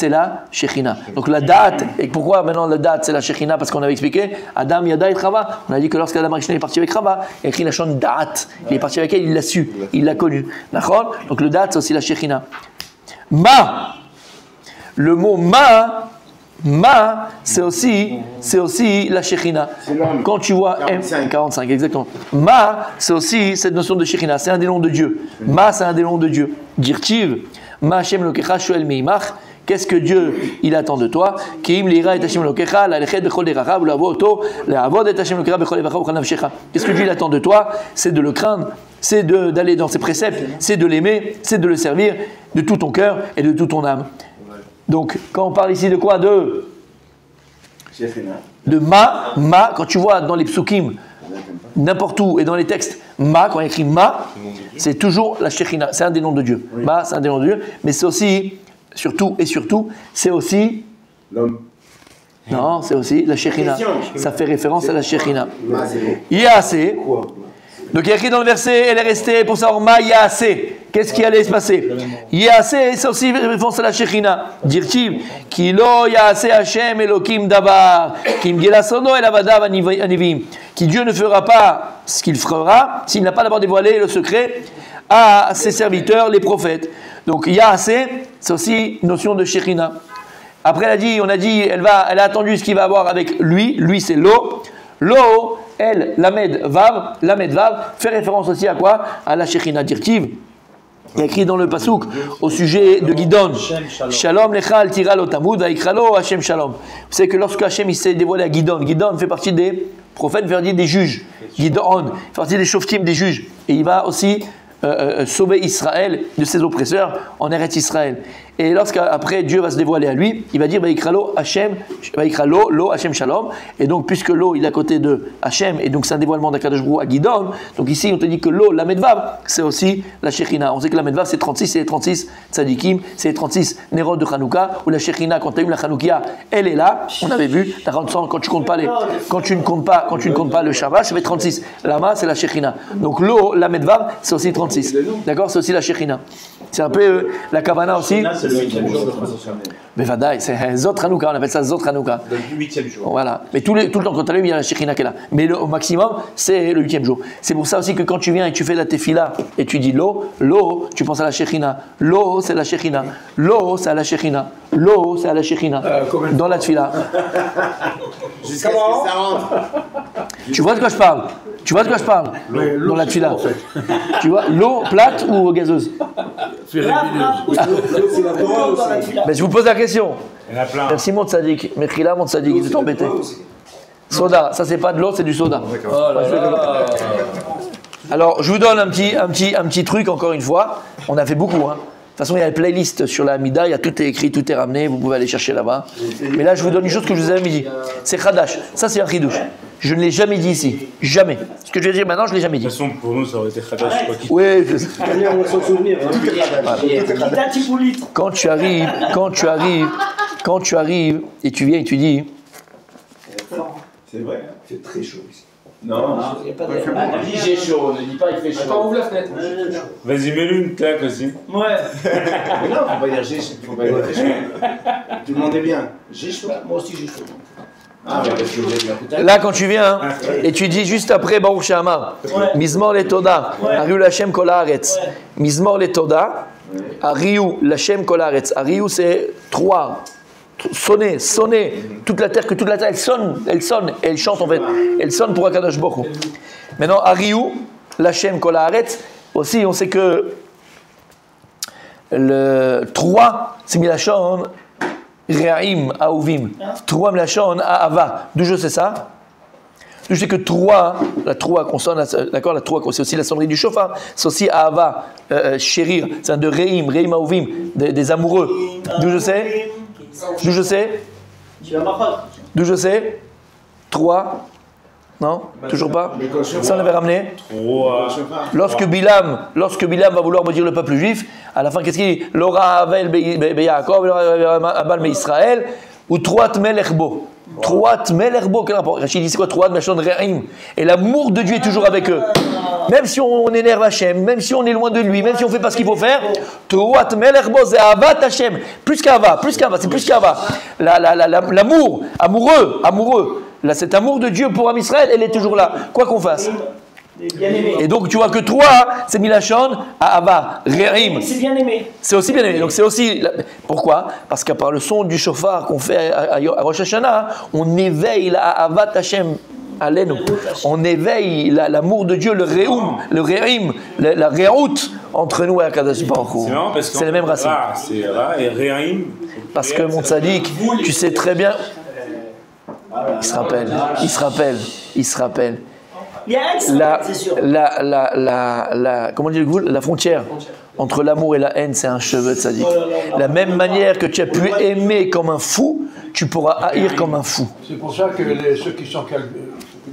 la Shekhinah. Donc la date, et pourquoi maintenant la date c'est la Shekhinah? Parce qu'on avait expliqué, Adam, Yada et Chava. On a dit que lorsqu'Adam Rishon est parti avec Chava, il a écrit la chaîne date. Il est parti avec elle, il l'a su, il l'a connu. D'accord? Donc le date c'est aussi la Shekhinah. Ma, le mot Ma, c'est aussi la Shekhinah. Quand tu vois 45, exactement. Ma, c'est aussi cette notion de Shekhinah. C'est un des noms de Dieu. Ma, c'est un des noms de Dieu. Dirtiv, Ma Hashem Lokecha Shoel Meimach. Qu'est-ce que Dieu il attend de toi? Qu'est-ce que Dieu il attend de toi? C'est de le craindre, c'est d'aller dans ses préceptes, c'est de l'aimer, c'est de le servir de tout ton cœur et de toute ton âme. Donc, quand on parle ici de quoi? De Ma, quand tu vois dans les psukim, n'importe où et dans les textes, Ma, quand il y a écrit Ma, c'est toujours la Shekhinah, c'est un des noms de Dieu. Ma, c'est un des noms de Dieu, mais c'est aussi, surtout, c'est aussi l'homme. Non, c'est aussi la Shekhinah. Ça fait référence à la Shekhinah. Yaasé. Donc il y a écrit dans le verset, elle est restée pour savoir Ma Yaasé. Qu'est-ce qui allait se passer? Yaasé, c'est aussi référence à la Shekhinah. Dirtiv, Ki lo Yaasé Hashem Elokim Dabar, Kim Gelasono El Avadav Anivim. Qui Dieu ne fera pas ce qu'il fera s'il n'a pas d'abord dévoilé le secret à ses serviteurs, les prophètes. Donc Yaasé, c'est aussi une notion de Shekhinah. Après elle a dit, elle a attendu ce qu'il va avoir avec lui c'est l'eau. L'eau, elle, Lamed Vav, fait référence aussi à quoi? À la Shekhinah Dirtiv. Il y a écrit dans le Pasuk au sujet de Gidon, Shalom lecha al tira lo tamud vaikralo Hashem Shalom. Vous savez que lorsque Hashem il s'est dévoilé à Gidon fait partie des prophètes, fait partie des juges. Gidon fait partie des shoftim, des juges. Et il va aussi sauver Israël de ses oppresseurs en Eretz Israël. Et lorsqu'après Dieu va se dévoiler à lui, il va dire Vaïkralo Hachem, Lo Hachem Shalom. Et donc, puisque Lo il est à côté de Hachem, et donc c'est un dévoilement d'Akadosh Baruch Hu à Gidon, donc ici on te dit que Lo, la Medvav, c'est aussi la Shekhinah. On sait que la Medvav c'est 36, c'est les 36 Tzadikim, c'est les 36 Nerod de Hanouka, où la Shekhinah, quand tu as eu la Hanoukia, elle est là. On avait vu, quand tu ne comptes pas le Shabbat, ça fait 36. Lama, c'est la Shekhinah. Donc Lo, la Medvav, c'est aussi 36. D'accord, c'est aussi la Shekhinah. C'est un peu la Kavana aussi. C'est le 8e jour de Hanouka. Mais Vadaï, c'est Zot Hanouka, on appelle ça Zot Hanouka. Le 8e jour. Voilà. Mais tout le temps, quand tu allumes, il y a la Shekhinah qui est là. Mais au maximum, c'est le 8e jour. C'est pour ça aussi que quand tu viens et tu fais la Tefila et tu dis Lo, tu penses à la Shekhinah. Lo, c'est la Shekhinah. Lo, c'est à la Shekhinah. Lo, c'est à la Shekhinah. Dans la Tefila. Jusqu'à ce que ça rentre. Tu vois de quoi je parle? Dans la Tefila. Tu vois, l'eau plate ou gazeuse? Mais je vous pose la question. Merci mon tzadik. Mechila mon tzadik, il est embêté. Soda, ça c'est pas de l'eau, c'est du soda. Alors je vous donne un petit truc encore une fois. On a fait beaucoup. Hein. De toute façon, il y a une playlist sur la Hamida, il y a tout est écrit, tout est ramené, vous pouvez aller chercher là-bas. Mais là, je vous donne une chose que je vous avais dit. C'est Khadash. Ça, c'est un Khidouche. Je ne l'ai jamais dit ici. Jamais. Ce que je vais dire maintenant, je ne l'ai jamais dit. De toute façon, pour nous, ça aurait été Khadash. Oui, je sais. On va s'en souvenir. Quand tu arrives et tu viens et tu dis. C'est vrai, c'est très chaud ici. Non, il n'y a pas de. Dis j'ai chaud, ne dis pas il fait chaud. Attends, ouvre la fenêtre. Vas-y, mets-lui une claque aussi. Ouais. Mais non, faut pas dire j'ai chaud. Faut pas dire j'ai chaud. Tout le monde est bien. J'ai chaud. Moi aussi j'ai chaud. Ah, là, quand tu viens et tu dis juste après Baruch She'amar, Mizmor Letoda, Ariu Lashem Kol Haaretz, Mizmor Letoda, Ariu Lashem Kol Haaretz. Ariu, c'est 3. Sonner, toute la terre, elle sonne, et elle chante en fait, elle sonne pour Akadosh Baruch Hu. Maintenant, Ariu, Lashem Kol Haaretz, aussi on sait que le 3, c'est Milachon, Re'aim, Aouvim, 3 Milachon, Ahava. D'où je sais ça? Je sais que 3, la 3 consonne, d'accord, la 3 c'est aussi la sonnerie du chauffard, c'est aussi Ahava, chérir, c'est un de Re'im, Aouvim, des amoureux. D'où je sais? D'où je sais 3. Non? Toujours pas? Ça on avait ramené. Lorsque Bilam va vouloir maudire le peuple juif, à la fin qu'est-ce qu'il dit? L'ora Avel Beyakov, Abal Me Israël, ou Troat Melerbo. Troat Melerbo, quel rapport? Rachid dit c'est quoi Troat Machon Re'im? Et l'amour de Dieu est toujours avec eux. Même si on énerve Hachem, même si on est loin de lui, même si on ne fait pas ce qu'il faut faire, Troat Melerbo, c'est Avat Hachem. Plus qu'Ava, c'est plus qu'Ava. L'amour, amoureux. Là, cet amour de Dieu pour Am Israël, elle est toujours là, quoi qu'on fasse. Et donc tu vois que 3, c'est Milachon, Ava, Re'im. C'est bien aimé. C'est aussi bien aimé. Donc c'est aussi. Pourquoi? Parce qu'à part le son du chauffard qu'on fait à Rosh Hashanah, on éveille la Avat Hashem. On éveille l'amour de Dieu, le Re'im, la Re'out entre nous et Akadosh Baruch Hu. C'est les mêmes racines. C'est Ra et Re'im. Parce que mon tzaddik, tu sais très bien. Il se rappelle. Il y a c'est sûr. Comment on dit le goût? La frontière entre l'amour et la haine, c'est un cheveu, tzaddik. La même manière que tu as pu aimer comme un fou, tu pourras haïr comme un fou. C'est pour ça que ceux qui n'ont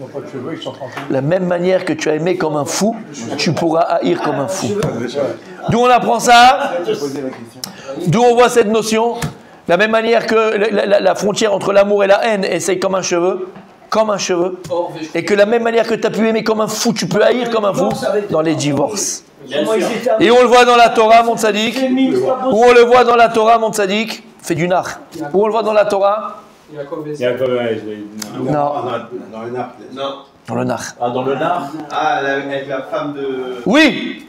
pas de cheveux, ils sont tranquilles. La même manière que tu as aimé comme un fou, tu pourras haïr comme un fou. D'où on apprend ça? D'où on voit cette notion? La même manière que la frontière entre l'amour et la haine, c'est comme un cheveu. Et que la même manière que tu as pu aimer comme un fou, tu peux haïr comme un fou dans les divorces. Et on le voit dans la Torah, mon tzaddik. Où on le voit dans la Torah, mon tzaddik, fait du nar. Où on le voit dans la Torah? Non. Dans le nar. Non. Dans le nar. Ah, dans le nar? Ah, avec la femme de. Oui.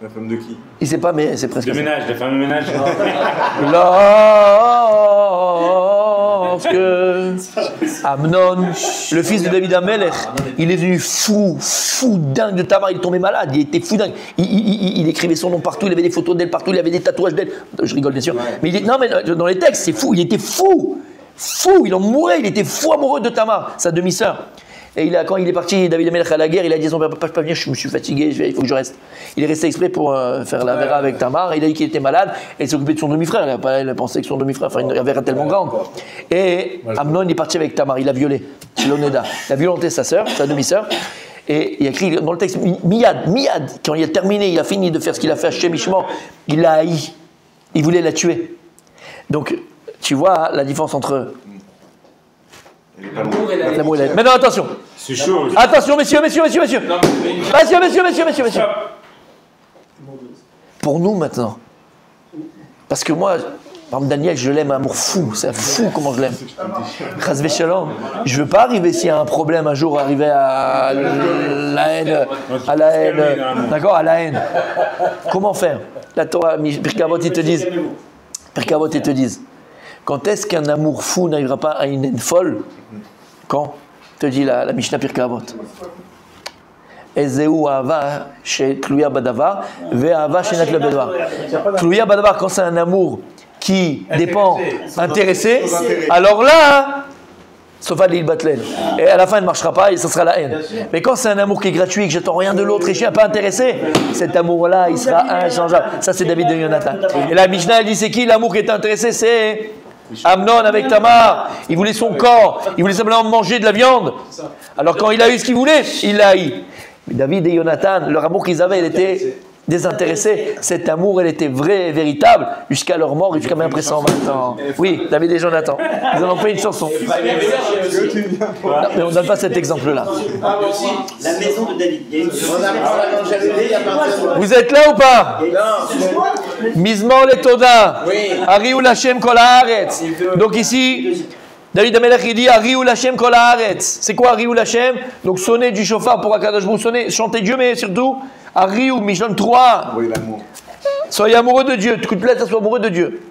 La femme de qui? Il sait pas, mais c'est presque. Le ménage, la femme de ménage. Lorsque Amnon, le fils de David Amelech, il est devenu fou dingue de Tamar, il est tombé malade, il était fou dingue. Il écrivait son nom partout, il avait des photos d'elle partout, il avait des tatouages d'elle. Je rigole bien sûr. Mais dans les textes, c'est fou, il était fou, il en mourait, il était fou amoureux de Tamar, sa demi-sœur. Et quand il est parti, David Amelech à la guerre, il a dit à son père, papa, je peux pas venir, je me suis fatigué, il faut que je reste. Il est resté exprès pour faire la Vera avec Tamar. Il a dit qu'il était malade et il s'est occupé de son demi-frère. Il a pensé que son demi-frère, enfin, une Vera tellement grande. Et Amnon, il est parti avec Tamar, il l'a violé, chez l'Oneda. Il a violenté sa sœur, sa demi-sœur. Et il y a écrit dans le texte, Miyad, quand il a terminé, il a fini de faire ce qu'il a fait à Shemishman, il l'a haï. Il voulait la tuer. Donc, tu vois la différence entre l'amour et la haine. Maintenant, attention. C'est chaud. Attention, messieurs. Messieurs. Pour nous, maintenant. Parce que moi, par exemple, Daniel, je l'aime à amour fou. C'est fou comment je l'aime. Chas v'shalom. Je veux pas arriver s'il y a un problème un jour, arriver à la haine. D'accord, à la haine. Comment faire? La Torah, Pirkei Avot, ils te disent. Quand est-ce qu'un amour fou n'arrivera pas à une haine folle? Quand? Te dit la Mishnah Pirkei Avot. Ezeu ahava tluya badavar ve'ahava she'eina tluya badavar. Tluya badavar, quand c'est un amour qui dépend, intéressé, alors là, sauf à l'île Batlel. Et à la fin, il ne marchera pas et ça sera la haine. Mais quand c'est un amour qui est gratuit, que j'attends rien de l'autre et je ne suis pas intéressé, cet amour-là, il sera inchangeable. Ça, c'est David de Yonatan. Et la Mishnah, elle dit, c'est qui l'amour qui est intéressé? C'est Amnon avec Tamar. Il voulait son corps, il voulait simplement manger de la viande. Alors quand il a eu ce qu'il voulait, il l'a haï. Mais David et Yonatan, leur amour qu'ils avaient, il était désintéressé. Cet amour, elle était vrai et véritable jusqu'à leur mort et jusqu'à même après 120 ans. Oui, David et Jonathan. Ils en ont fait une chanson. Non, mais on ne donne pas cet exemple-là. La maison de David. Vous êtes là ou pas? Mismor le Toda. Ariou Lachem Kol Haaretz. Donc ici, David Amelech il dit Ariou Lachem Kol Haaretz. C'est quoi Ariou Lachem? Donc sonner du chauffard pour Akadosh Baruch Hu, sonner, chanter Dieu, mais surtout Ariou, Mishlon 3. Oui, l'amour. Soyez amoureux de Dieu, tout plaît, sois amoureux de Dieu.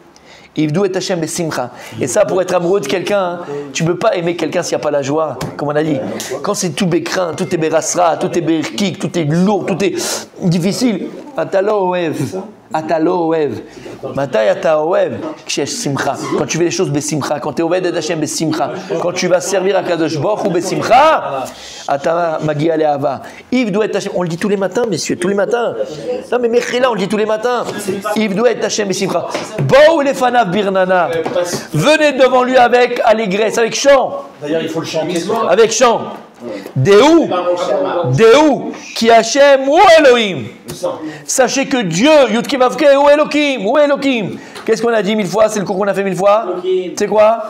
Ivdou et Hashem besimcha. Et ça, pour être amoureux de quelqu'un, tu ne peux pas aimer quelqu'un s'il n'y a pas la joie, comme on a dit. Quand c'est tout bécrin, tout est bérasra, tout est berkik, tout est lourd, tout est difficile. Atalo oev. Atalo oev. Matai ata oev. Kshesh simcha. Quand tu fais les choses besimcha, quand tu es oved et Hashem besimcha, quand tu vas servir à Kadosh Baruch Hu besimcha, ata magia le'ava. Ivdou et Hashem. On le dit tous les matins, messieurs, tous les matins. Non mais Mechila, on le dit tous les matins. Ivdou et Hashem besimcha. Bou lefanav birnana. Venez devant lui avec allégresse, avec chant. D'ailleurs, il faut le chanter. Avec chant. Déou, qui Hachem ou Elohim. Sachez que Dieu, Yudkim Avke ou Elohim. Qu'est-ce qu'on a dit 1000 fois? C'est le cours qu'on a fait 1000 fois. C'est quoi?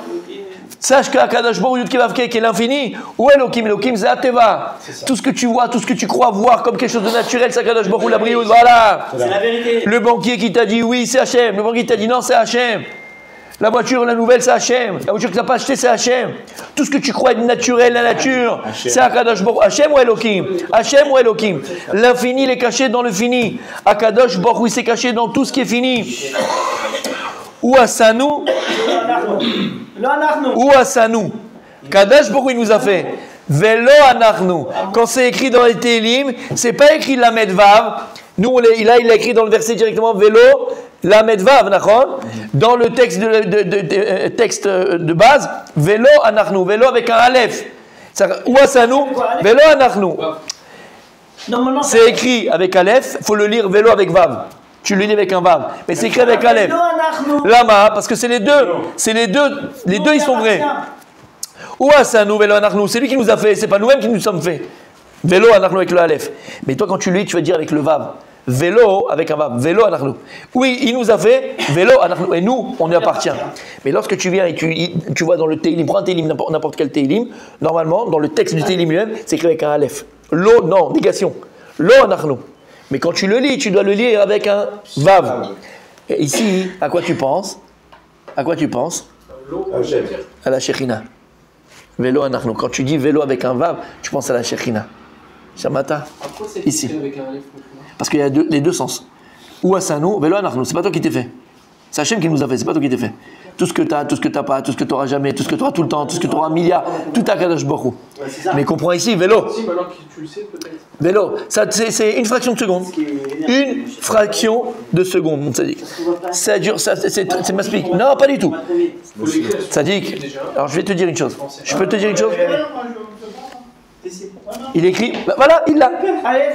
Sache que Akadosh Baruch Hu Yudkim Avke, qui est l'infini, ou Elohim, c'est Ateva. Tout ce que tu vois, tout ce que tu crois voir comme quelque chose de naturel, c'est Akadosh Baruch Hu, la brioute. Voilà. C'est la vérité. Le banquier qui t'a dit oui, c'est Hachem. Le banquier qui t'a dit non, c'est Hachem. La voiture, la nouvelle, c'est Hachem. La voiture que tu n'as pas achetée, c'est Hachem. Tout ce que tu crois être naturel, la nature, c'est Akadosh Baruch Hu. Hachem ou Elohim? Hachem ou Elohim? L'infini, il est caché dans le fini. Akadosh Baruch Hu, il s'est caché dans tout ce qui est fini. Ou Asanou. Ou Asanou. Kadosh Baruch Hu, il nous a fait. Velo Anachnu. Quand c'est écrit dans les Télim, c'est pas écrit Lamed Vav. Nous, il a écrit dans le verset directement Velo. Lamed Vav, dans le texte de base, Velo Anachnu, Velo avec un Aleph. Ou Asanou, Velo Anachnu. C'est écrit avec Aleph, il faut le lire Velo avec Vav. Tu le lis avec un Vav. Mais c'est écrit avec Aleph. Lama, parce que c'est les deux. C'est les deux ils sont vrais. Ou Asanou, Velo Anachnu, c'est lui qui nous a fait, c'est pas nous-mêmes qui nous sommes fait. Velo Anachnu avec le Aleph. Mais toi, quand tu le lis, tu vas dire avec le Vav. Vélo avec un vav, vélo anachnu. Oui, il nous a fait vélo anachnu. Et nous, on lui appartient. Mais lorsque tu viens et tu vois dans le Télim, prends un Télim, n'importe quel Télim, normalement, dans le texte du Télim lui-même, c'est écrit avec un Aleph. Lo, non, négation. Lo anachnu. Mais quand tu le lis, tu dois le lire avec un vav. Et ici, à quoi tu penses? À quoi tu penses? À la Shekhinah. Vélo anachnu. Quand tu dis vélo avec un vav, tu penses à la Shekhinah. Shamata. Ici. Parce qu'il y a les deux sens. Ou Asanou, Velo Anachnu. C'est pas toi qui t'es fait. C'est Hachem qui nous a fait, c'est pas toi qui t'es fait. Tout ce que tu as, tout ce que tu n'as pas, tout ce que tu n'auras jamais, tout ce que tu auras tout le temps, tout ce que tu auras un milliard, tout à Kadosh Baruch Hu. Mais comprends ici, vélo. Vélo, c'est une fraction de seconde. Une fraction de seconde, mon tzaddik. Ça dure, c'est m'explique. Non, pas du tout. Tzaddik, alors je vais te dire une chose. Je peux te dire une chose? Il écrit, ben voilà, il l'a.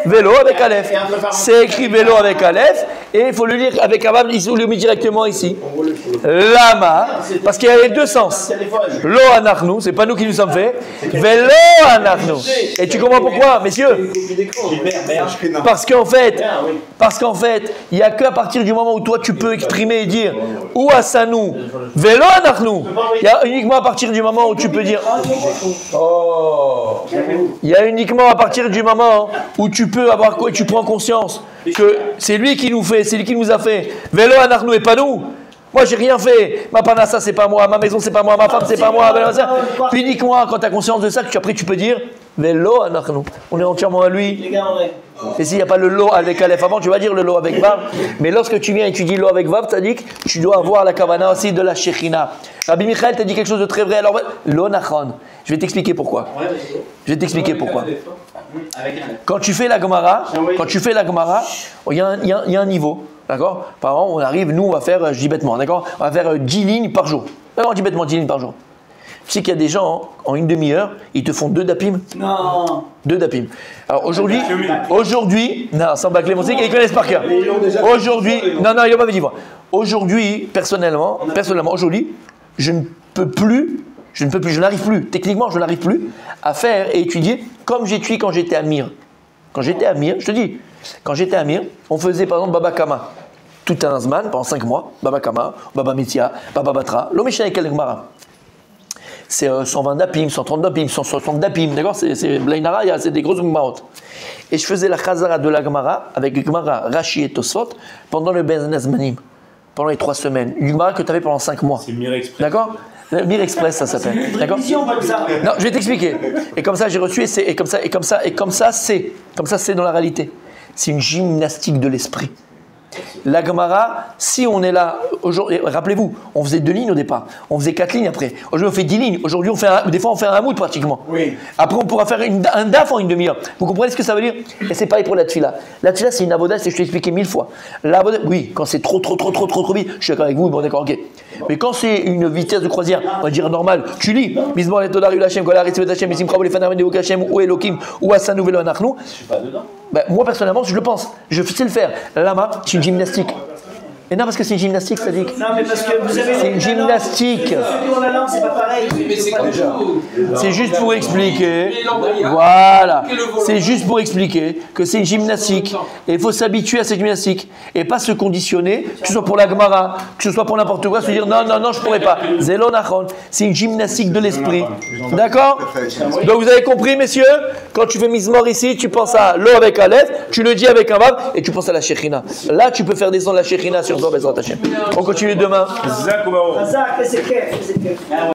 Vélo avec Aleph. C'est écrit vélo avec Aleph, et il faut le lire avec Abab, il le met directement ici. Lama, parce qu'il y a les deux sens. Lo anachnu, c'est pas nous qui nous sommes fait. Vélo anachnu. Et tu comprends pourquoi, messieurs? Parce qu'en fait, il n'y a qu'à partir du moment où toi tu peux exprimer et dire ou asanou, vélo anachnu. Il y a uniquement à partir du moment où tu peux dire. Il y a uniquement à partir du moment où tu peux avoir quoi, tu prends conscience que c'est lui qui nous fait, c'est lui qui nous a fait. Vélo anachnu et pas nous. Moi j'ai rien fait. Ma panassa c'est pas moi, ma maison c'est pas moi, ma femme c'est pas moi. Uniquement quand tu as conscience de ça que après tu peux dire vélo anachnu. On est entièrement à lui. Et s'il n'y a pas le lo avec Aleph avant, tu vas dire le lo avec Vav. Mais lorsque tu viens et tu dis lo avec Vav, ça dit que tu dois avoir la kavana aussi de la Shechina. Rabbi Michael t'a dit quelque chose de très vrai. Alors, lo nachon. Je vais t'expliquer pourquoi. Quand tu fais la Gemara, il y a un niveau. D'accord? Par exemple, on arrive, nous, on va faire, je dis bêtement, d'accord? On va faire 10 lignes par jour. Alors, on dit bêtement 10 lignes par jour. Tu sais qu'il y a des gens, en une demi-heure, ils te font 2 dapim. Non. 2 dapim. Alors aujourd'hui, non, sans bâcler mon ils connaissent par cœur. Aujourd'hui, non, ils n'ont pas dit moi. Aujourd'hui, personnellement, aujourd'hui, je n'arrive plus, techniquement, je n'arrive plus à faire et étudier comme j'ai étudié quand j'étais à Mir. Quand j'étais à Mir, je te dis, quand j'étais à Mir, on faisait par exemple Baba Kama. Tout un Zman pendant 5 mois, Baba Kama, Baba Metzia, Baba Batra, l'Omesha et Gemara. C'est 120 dapim, 130 dapim, 160 dapim, d'accord? C'est Blainara, c'est des grosses Gemaraot. Et je faisais la Chazara de la Gemara avec Gemara, Rashi et Tosfot pendant le Ben Nazmanim, pendant les 3 semaines. Une Gemara que tu avais pendant 5 mois. C'est Mir Express. D'accord? Mir Express, ça s'appelle. D'accord? Non, je vais t'expliquer. Et comme ça, j'ai reçu, et comme ça, c'est dans la réalité. C'est une gymnastique de l'esprit. La Gemara, si on est là, aujourd'hui, rappelez-vous, on faisait 2 lignes au départ, on faisait 4 lignes après. Aujourd'hui, on fait 10 lignes. Aujourd'hui, des fois, on fait un hamoud pratiquement. Oui. Après, on pourra faire un daf en une demi-heure. Vous comprenez ce que ça veut dire? Et c'est pareil pour la tfila. La tfila, c'est une avoda, je t'ai expliqué 1000 fois. Oui, quand c'est trop vite, je suis d'accord avec vous, bon, d'accord, ok. Mais quand c'est une vitesse de croisière, on va dire normale, tu lis, Mismor les Todar Hashem, Kola Ritzvet Hashem, Misim Krabo les Fanarim de Hashem, ou Elohim, ou Asanu Velo Anachnu. Je suis pas dedans. Moi, personnellement, je le pense. Je sais le faire. Lama, c'est une gymnastique. Et non, parce que c'est une gymnastique, ça dit. Non, mais parce que vous avez. C'est une gymnastique. La langue, c'est pas pareil. Mais c'est comme ça. C'est juste pour expliquer. Voilà. C'est juste pour expliquer que c'est une gymnastique. Et il faut s'habituer à cette gymnastique. Et pas se conditionner, que ce soit pour la Gemara, que ce soit pour n'importe quoi, se dire non, je pourrais pas. Zelo nachon. C'est une gymnastique de l'esprit. D'accord? Donc vous avez compris, messieurs? Quand tu fais Mizmor ici, tu penses à l'eau avec Aleph, tu le dis avec un Vav, et tu penses à la Shechina. Là, tu peux faire descendre la Shechina sur toi, Bezrat Hashem. On continue demain. Zach ou Baro.